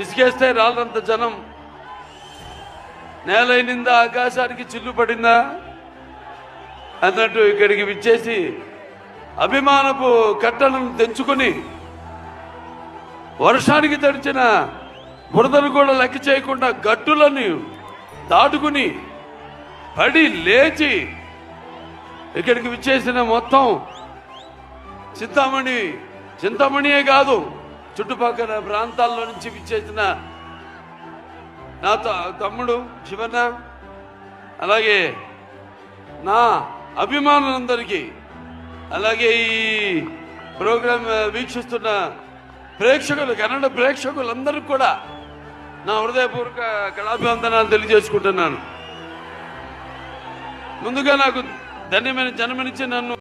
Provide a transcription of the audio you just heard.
ఇసుకేస్తే రాళ్ళంత జనం, నేలైనిందా ఆకాశానికి చిల్లు పడిందా అన్నట్టు ఇక్కడికి విచ్చేసి అభిమానపు కట్టలను తెంచుకొని వర్షానికి తడిచిన బురదను కూడా లెక్క చేయకుండా గట్టులను దాటుకుని పడి లేచి ఇక్కడికి విచ్చేసిన మొత్తం చింతామణియే కాదు, చుట్టుపక్కల ప్రాంతాల్లో నుంచి విచ్చేసిన నా తమ్ముడు శివన్న, అలాగే నా అభిమానులందరికీ, అలాగే ఈ ప్రోగ్రాం వీక్షిస్తున్న ప్రేక్షకులు, కన్నడ ప్రేక్షకులందరికీ కూడా నా హృదయపూర్వక కళాభివందనాలు తెలియజేసుకుంటున్నాను. ముందుగా నాకు ధన్యమైన జన్మనిచ్చి నన్ను